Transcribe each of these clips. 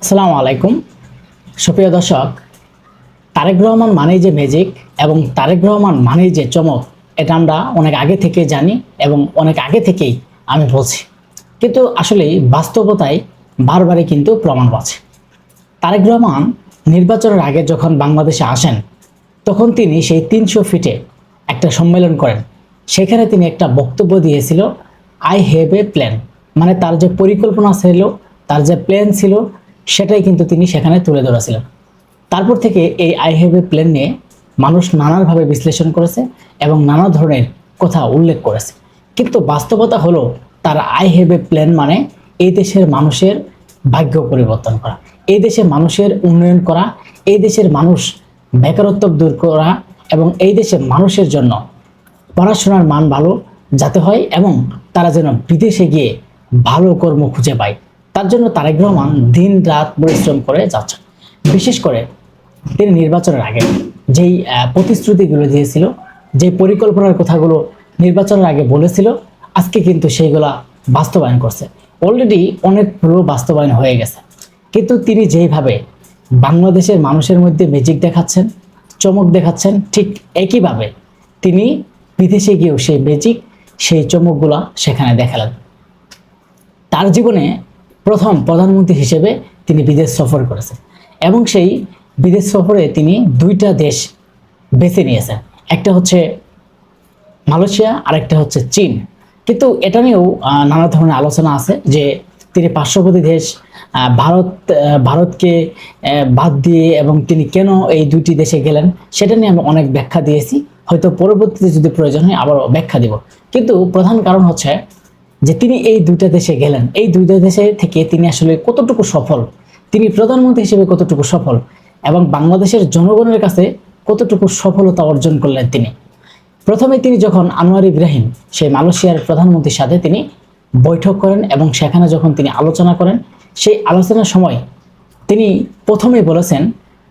আসসালামু আলাইকুম সুপ্রিয় দর্শক। তারেক রহমান মানেই যে ম্যাজিক এবং তারেক রহমান মানেই যে চমক, এটা আমরা অনেক আগে থেকে জানি এবং অনেক আগে থেকেই আমি বলছি, কিন্তু আসলে বাস্তবতায় বারবারই কিন্তু প্রমাণ পাচ্ছে। তারেক রহমান নির্বাচনের আগে যখন বাংলাদেশে আসেন, তখন তিনি সেই ৩০০ ফিটে একটা সম্মেলন করেন। সেখানে তিনি একটা বক্তব্য দিয়েছিল, আই হ্যাভ এ প্ল্যান। মানে তার যে পরিকল্পনা ছিল, তার যে প্ল্যান ছিল, সেটাই কিন্তু তিনি সেখানে তুলে ধরেছিলেন। তারপর থেকে এই আই হ্যাভ এ প্ল্যান নিয়ে মানুষ নানানভাবে বিশ্লেষণ করেছে এবং নানা ধরনের কথা উল্লেখ করেছে। কিন্তু বাস্তবতা হলো, তার আই হ্যাভ এ প্ল্যান মানে এই দেশের মানুষের ভাগ্য পরিবর্তন করা, এই দেশের মানুষের উন্নয়ন করা, এই দেশের মানুষ বেকারত্ব দূর করা এবং এই দেশের মানুষের জন্য পড়াশোনার মান ভালো যাতে হয় এবং তারা যেন বিদেশে গিয়ে ভালো কর্ম খুঁজে পায়। তার জন্য তারেক রহমান দিন রাত পরিশ্রম করে যাচ্ছেন। বিশেষ করে তিনি নির্বাচনের আগে যেই প্রতিশ্রুতিগুলো দিয়েছিল, যে পরিকল্পনার কথাগুলো নির্বাচনের আগে বলেছিল, আজকে কিন্তু সেইগুলা বাস্তবায়ন করছে। অলরেডি অনেকগুলো বাস্তবায়ন হয়ে গেছে। কিন্তু তিনি যেইভাবে বাংলাদেশের মানুষের মধ্যে ম্যাজিক দেখাচ্ছেন, চমক দেখাচ্ছেন, ঠিক একইভাবে তিনি বিদেশে গিয়েও সেই ম্যাজিক, সেই চমকগুলা সেখানে দেখালেন। তার জীবনে প্রথম প্রধানমন্ত্রী হিসেবে তিনি বিদেশ সফর করেছেন এবং সেই বিদেশ সফরে তিনি দুইটা দেশ বেছে নিয়েছেন, একটা হচ্ছে মালয়েশিয়া আর একটা হচ্ছে চীন। কিন্তু এটা নিয়েও নানা ধরনের আলোচনা আছে যে তিনি পার্শ্ববর্তী দেশ ভারতকে বাদ দিয়ে এবং তিনি কেন এই দুটি দেশে গেলেন, সেটা নিয়ে আমি অনেক ব্যাখ্যা দিয়েছি। হয়তো পরবর্তীতে যদি প্রয়োজন হয় আবারও ব্যাখ্যা দিব। কিন্তু প্রধান কারণ হচ্ছে যে তিনি এই দুইটা দেশে গেলেন, এই দুইটা দেশে থেকে তিনি আসলে কতটুকু সফল, তিনি প্রধানমন্ত্রী হিসেবে কতটুকু সফল এবং বাংলাদেশের জনগণের কাছে কতটুকু সফলতা অর্জন করলেন তিনি। প্রথমে তিনি যখন আনোয়ার ইব্রাহিম সেই মালয়েশিয়ার প্রধানমন্ত্রীর সাথে তিনি বৈঠক করেন এবং সেখানে যখন তিনি আলোচনা করেন, সেই আলোচনার সময় তিনি প্রথমেই বলেছেন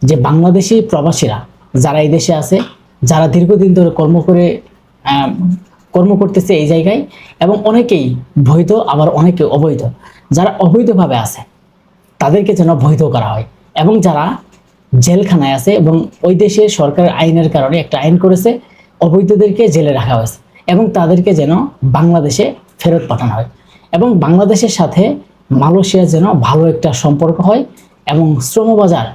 যে বাংলাদেশি প্রবাসীরা যারা এই দেশে আছে, যারা দীর্ঘদিন ধরে কর্ম করতেছে এই জায়গায়, এবং অনেকেই বৈধ আবার অনেকে অবৈধ, যারা অবৈধভাবে আছে তাদেরকে যেন বৈধ করা হয় এবং যারা জেলখানায় আছে এবং ওই দেশে সরকারের আইনের কারণে একটা আইন করেছে, অবৈধদেরকে জেলে রাখা হয়েছে এবং তাদেরকে যেন বাংলাদেশে ফেরত পাঠানো হয় এবং বাংলাদেশের সাথে মালয়েশিয়া যেন ভালো একটা সম্পর্ক হয় এবং শ্রমবাজার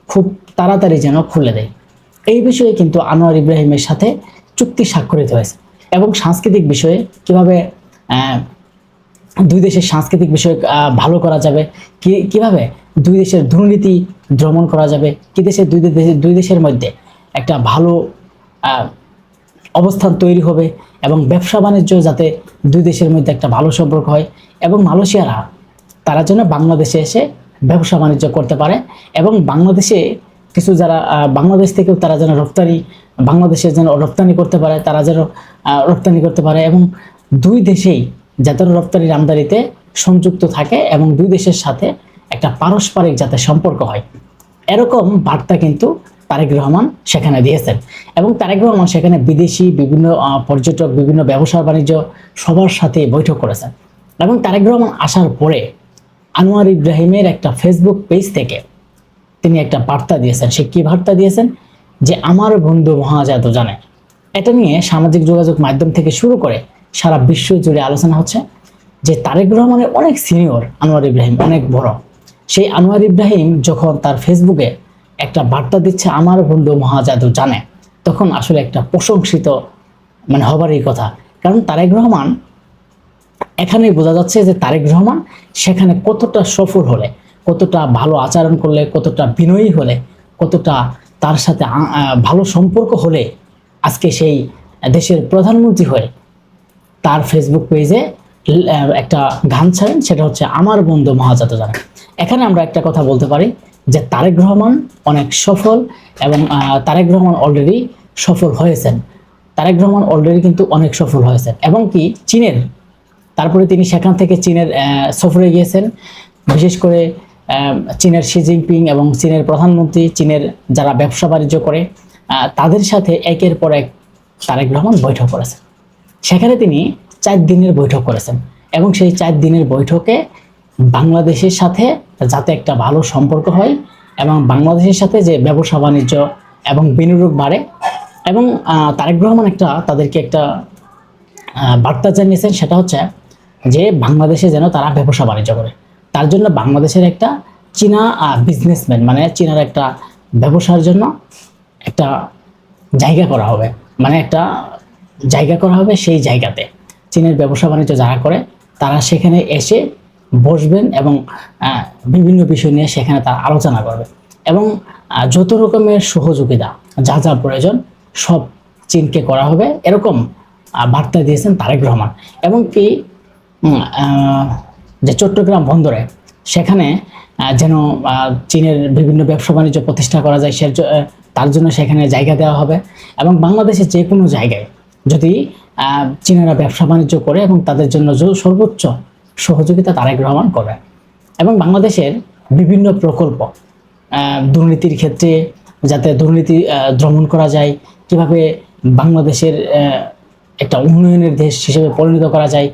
খুব তাড়াতাড়ি যেন খুলে দেয়। এই বিষয়ে কিন্তু আনোয়ার ইব্রাহিমের সাথে চুক্তি স্বাক্ষরিত হয়েছে এবং সাংস্কৃতিক বিষয়ে কিভাবে দুই দেশের সাংস্কৃতিক বিষয় ভালো করা যাবে, কিভাবে দুই দেশের দুর্নীতি দমন করা যাবে, কি দেশের দুই দেশের মধ্যে একটা ভালো অবস্থান তৈরি হবে এবং ব্যবসা বাণিজ্য যাতে দুই দেশের মধ্যে একটা ভালো সম্পর্ক হয় এবং মালয়েশিয়ারা তারা যেন বাংলাদেশে এসে ব্যবসা বাণিজ্য করতে পারে এবং বাংলাদেশে কিছু যারা বাংলাদেশ থেকেও তারা যেন বাংলাদেশে যেন রপ্তানি করতে পারে, তারা যেন রপ্তানি করতে পারে এবং দুই দেশেই যাতে রপ্তানির আমদানিতে সংযুক্ত থাকে এবং দুই দেশের সাথে একটা পারস্পরিক যাতে সম্পর্ক হয়, এরকম বার্তা কিন্তু তারেক রহমান সেখানে দিয়েছেন। এবং তারেক রহমান সেখানে বিদেশি বিভিন্ন পর্যটক, বিভিন্ন ব্যবসা বাণিজ্য সবার সাথে বৈঠক করেছেন এবং তারেক রহমান আসার পরে আনোয়ার ইব্রাহিমের একটা ফেসবুক পেজ থেকে তিনি একটা বার্তা দিয়েছেন। সে কি বার্তা দিয়েছেন? যে আমার বন্ধু মহাজাদু জানে। এটা নিয়ে সামাজিক যোগাযোগ মাধ্যম থেকে শুরু করে সারা বিশ্ব জুড়ে আলোচনা হচ্ছে যে তারেক রহমানের অনেক সিনিয়র আনোয়ার ইব্রাহিম, অনেক বড়। সেই আনোয়ার ইব্রাহিম যখন তার ফেসবুকে একটা বার্তা দিচ্ছে আমার বন্ধু মহাজাদু জানে, তখন আসলে একটা প্রশংসিত হবারই কথা। কারণ তারেক রহমান, এখানেই বোঝা যাচ্ছে যে তারেক রহমান সেখানে কতটা সফল হলে, কতটা ভালো আচরণ করলে, কতটা বিনয়ী হলে, কতটা তার সাথে ভালো সম্পর্ক হলে আজকে সেই দেশের প্রধানমন্ত্রী হয়ে তার ফেসবুক পেজে একটা গান ছাড়েন, সেটা হচ্ছে আমার বন্ধু মহাজাদু জানে। এখানে আমরা একটা কথা বলতে পারি যে তারেক রহমান অনেক সফল এবং তারেক রহমান অলরেডি সফল হয়েছেন। তারেক রহমান অলরেডি কিন্তু অনেক সফল হয়েছেন এবং কি চীনের, তারপরে তিনি সেখান থেকে চীনের সফরে গিয়েছেন। বিশেষ করে চীনের শি জিনপিং এবং চীনের প্রধানমন্ত্রী, চীনের যারা ব্যবসা বাণিজ্য করে তাদের সাথে একের পর এক তারেক রহমান বৈঠক করেছেন। সেখানে তিনি 4 দিনের বৈঠক করেছেন এবং সেই 4 দিনের বৈঠকে বাংলাদেশের সাথে যাতে একটা ভালো সম্পর্ক হয় এবং বাংলাদেশের সাথে যে ব্যবসা বাণিজ্য এবং বিনিয়োগ বাড়ে। এবং তারেক রহমান তাদেরকে একটা বার্তা জানিয়েছেন, সেটা হচ্ছে যে বাংলাদেশে যেন তারা ব্যবসা বাণিজ্য করে। তার জন্য বাংলাদেশের একটা চীনা বিজনেসম্যান, মানে চীনার একটা ব্যবসার জন্য একটা জায়গা করা হবে, মানে একটা জায়গা করা হবে। সেই জায়গাতে চীনের ব্যবসা বাণিজ্য যারা করে তারা সেখানে এসে বসবেন এবং বিভিন্ন বিষয় নিয়ে সেখানে তারা আলোচনা করবে এবং যত রকমের সহযোগিতা যা যা প্রয়োজন সব চীনকে করা হবে, এরকম বার্তা দিয়েছেন তারেক রহমান। এবং কি যে চট্টগ্রাম বন্দরে সেখানে যেন চীনের বিভিন্ন ব্যবসা বাণিজ্য প্রতিষ্ঠা করা যায়, তার জন্য সেখানে জায়গা দেওয়া হবে। এবং বাংলাদেশের যে কোনো জায়গায় যদি চীনেরা ব্যবসা বাণিজ্য করে এবং তাদের জন্য সর্বোচ্চ সহযোগিতা তারেক রহমান করে। এবং বাংলাদেশের বিভিন্ন প্রকল্প, দুর্নীতির ক্ষেত্রে যাতে দুর্নীতি দমন করা যায়, কিভাবে বাংলাদেশের একটা উন্নয়নের দেশ হিসেবে পরিণত করা যায়,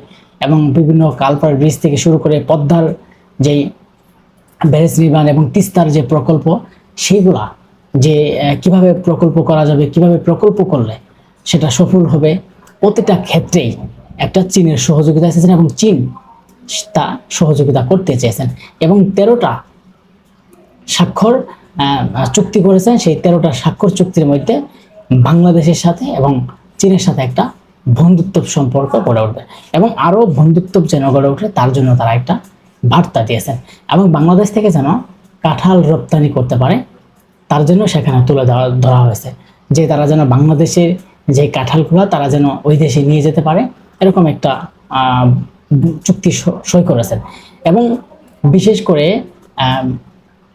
এবং বিভিন্ন কালপার ব্রিজ থেকে শুরু করে পদ্মার যেই ব্যারেজ নির্মাণ এবং তিস্তার যে প্রকল্প, সেইগুলা যে কিভাবে প্রকল্প করা যাবে, কিভাবে প্রকল্প করলে সেটা সফল হবে, প্রতিটা ক্ষেত্রেই একটা চীনের সহযোগিতা এসেছেন এবং চীন তা সহযোগিতা করতে চেয়েছেন। এবং 13টা স্বাক্ষর চুক্তি করেছেন। সেই 13টা স্বাক্ষর চুক্তির মধ্যে বাংলাদেশের সাথে এবং চীনের সাথে একটা বন্ধুত্ব সম্পর্ক গড়ে উঠবে এবং আরও বন্ধুত্ব যেন গড়ে ওঠে তার জন্য তারা একটা বার্তা দিয়েছেন। এবং বাংলাদেশ থেকে যেন কাঁঠাল রপ্তানি করতে পারে তার জন্য সেখানে তুলে ধরা হয়েছে, যে তারা যেন বাংলাদেশের যে কাঁঠালগুলো তারা যেন ওই দেশে নিয়ে যেতে পারে, এরকম একটা চুক্তি সই করেছেন। এবং বিশেষ করে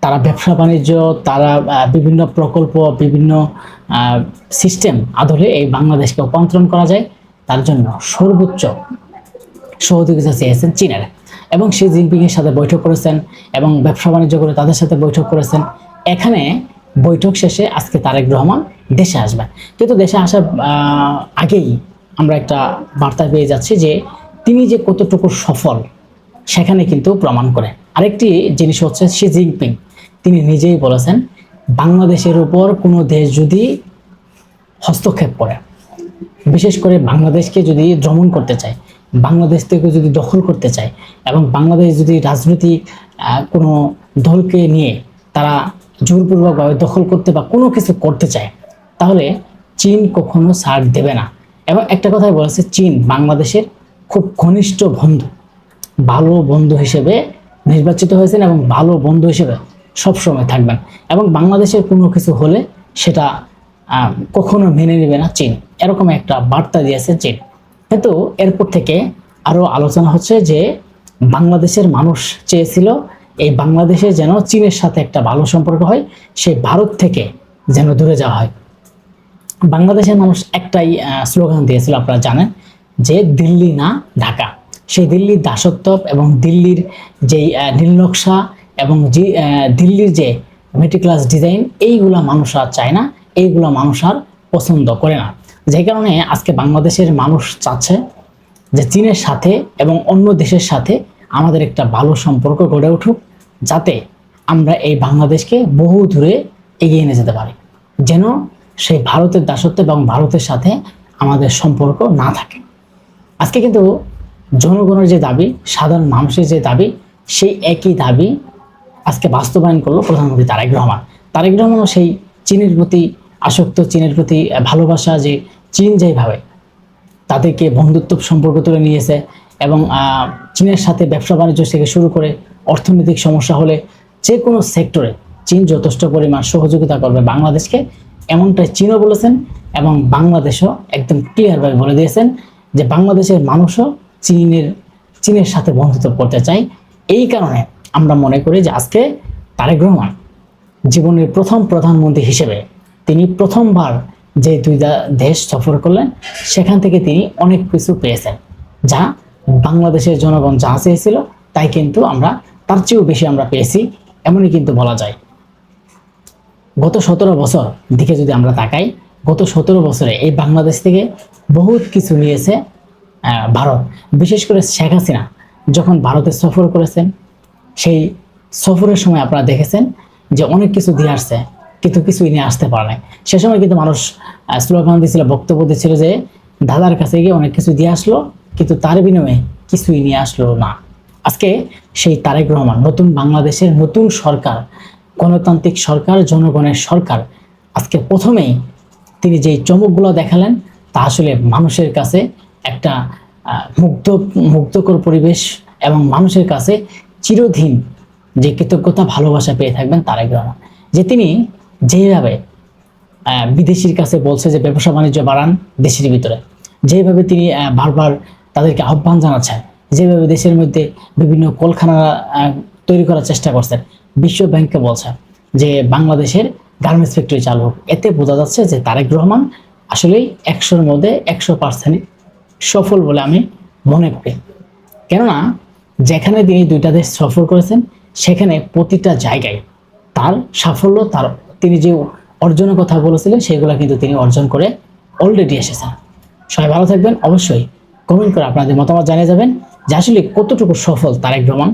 তারা ব্যবসা বাণিজ্য, তারা বিভিন্ন প্রকল্প, বিভিন্ন সিস্টেম আদলে এই বাংলাদেশকে রূপান্তরণ করা যায় তার জন্য সর্বোচ্চ সহযোগিতা চেয়েছেন চীনের। এবং শি জিনপিংয়ের সাথে বৈঠক করেছেন এবং ব্যবসা বাণিজ্য করে তাদের সাথে বৈঠক করেছেন। এখানে বৈঠক শেষে আজকে তারেক রহমান দেশে আসবেন, কিন্তু দেশে আসার আগেই আমরা একটা বার্তা পেয়ে যাচ্ছি যে তিনি যে কতটুকু সফল সেখানে কিন্তু প্রমাণ করে। আরেকটি জিনিস হচ্ছে শি জিনপিং তিনি নিজেই বলেছেন, বাংলাদেশের উপর কোনো দেশ যদি হস্তক্ষেপ করে, বিশেষ করে বাংলাদেশকে যদি দমন করতে চায়, বাংলাদেশ থেকে যদি দখল করতে চায় এবং বাংলাদেশ যদি রাজনৈতিক কোনো দলকে নিয়ে তারা জোরপূর্বকভাবে দখল করতে বা কোনো কিছু করতে চায়, তাহলে চীন কখনো ছাড় দেবে না। এবং একটা কথাই বলেছে, চীন বাংলাদেশের খুব ঘনিষ্ঠ বন্ধু, ভালো বন্ধু হিসেবে নির্বাচিত হয়েছেন এবং ভালো বন্ধু হিসেবে সবসময় থাকবেন। এবং বাংলাদেশের কোনো কিছু হলে সেটা কখনো মেনে নেবে না চীন, এরকম একটা বার্তা দিয়েছে চীন। কিন্তু এরপর থেকে আরও আলোচনা হচ্ছে যে বাংলাদেশের মানুষ চেয়েছিল এই বাংলাদেশে যেন চীনের সাথে একটা ভালো সম্পর্ক হয়, সেই ভারত থেকে যেন দূরে যাওয়া হয়। বাংলাদেশের মানুষ একটাই স্লোগান দিয়েছিল, আপনারা জানেন, যে দিল্লি না ঢাকা। সেই দিল্লির দাসত্ব এবং দিল্লির যেই নীলনকশা এবং যে দিল্লির যে মেটিকুলাস ডিজাইন, এইগুলা মানুষ আর চায় না, এইগুলা মানুষ আর পছন্দ করে না। যে কারণে আজকে বাংলাদেশের মানুষ চাচ্ছে যে চীনের সাথে এবং অন্য দেশের সাথে আমাদের একটা ভালো সম্পর্ক গড়ে উঠুক, যাতে আমরা এই বাংলাদেশকে বহু দূরে এগিয়ে নিয়ে যেতে পারি, যেন সেই ভারতের দাসত্ব এবং ভারতের সাথে আমাদের সম্পর্ক না থাকে। আজকে কিন্তু জনগণের যে দাবি, সাধারণ মানুষের যে দাবি, সেই একই দাবি আজকে বাস্তবায়ন করলো প্রধানমন্ত্রী তারেক রহমান। তারেক রহমানও সেই চীনের প্রতি আসক্ত, চীনের প্রতি ভালোবাসা, যে চীন যেভাবে তাদেরকে বন্ধুত্ব সম্পর্ক তুলে নিয়েছে এবং চীনের সাথে ব্যবসা বাণিজ্য থেকে শুরু করে অর্থনৈতিক সমস্যা হলে যে কোনো সেক্টরে চীন যথেষ্ট পরিমাণ সহযোগিতা করবে বাংলাদেশকে, এমনটাই চীনও বলেছেন এবং বাংলাদেশও একদম ক্লিয়ারভাবে বলে দিয়েছেন যে বাংলাদেশের মানুষও চীনের সাথে বন্ধুত্ব করতে চায়। এই কারণে আমরা মনে করি যে আজকে তারেক রহমান জীবনের প্রথম প্রধানমন্ত্রী হিসেবে তিনি প্রথমবার যে দুইটা দেশ সফর করলেন, সেখান থেকে তিনি অনেক কিছু পেয়েছেন, যা বাংলাদেশের জনগণ যা চেয়েছিল তাই কিন্তু আমরা তার চেয়েও বেশি আমরা পেয়েছি, এমনই কিন্তু বলা যায়। গত 17 বছর দিকে যদি আমরা তাকাই, গত 17 বছরে এই বাংলাদেশ থেকে বহুত কিছু নিয়েছে ভারত। বিশেষ করে শেখ হাসিনা যখন ভারতে সফর করেছেন, সেই সফরের সময় আপনারা দেখেছেন যে অনেক কিছু দিয়ে আসছে, কিন্তু কিছুই নিয়ে আসতে পারে নাই। সে সময় কিন্তু মানুষ স্লোগান দিয়েছিল, বক্তব্য দিচ্ছিল যে দাদার কাছে গিয়ে অনেক কিছু দিয়ে আসলো, কিন্তু তার বিনিময়ে কিছুই নিয়ে আসলো না। আজকে সেই তারেক রহমান, নতুন বাংলাদেশের নতুন সরকার, গণতান্ত্রিক সরকার, জনগণের সরকার, আজকে প্রথমেই তিনি যেই চমকগুলো দেখালেন তা আসলে মানুষের কাছে একটা মুগ্ধকর পরিবেশ এবং মানুষের কাছে চিরদিন যে কৃতজ্ঞতা ভালোবাসা পেয়ে থাকবেন তারেক রহমান। যে তিনি যেভাবে বিদেশির কাছে বলছে যে ব্যবসা বাণিজ্য বাড়ান দেশের ভিতরে, যেভাবে তিনি বারবার তাদেরকে আহ্বান জানাচ্ছেন, যেভাবে দেশের মধ্যে বিভিন্ন কলকারখানা তৈরি করার চেষ্টা করছেন, বিশ্ব ব্যাংককে বলছে যে বাংলাদেশের গার্মেন্টস ফ্যাক্টরি চালু হোক, এতে বোঝা যাচ্ছে যে তারেক রহমান আসলেই 100-র মধ্যে 100% সফল বলে আমি মনে করি। কেননা যেখানে তিনি দুইটা দেশ সফর করেছেন সেখানে প্রতিটা জায়গায় তার সাফল্য, তার তিনি যে অর্জনের কথা বলেছিলেন সেগুলো কিন্তু তিনি অর্জন করে অলরেডি এসেছেন। সবাই ভালো থাকবেন, অবশ্যই কমেন্ট করে আপনাদের মতামত জানিয়ে যাবেন যে আসলে কতটুকু সফল তারেক রহমান।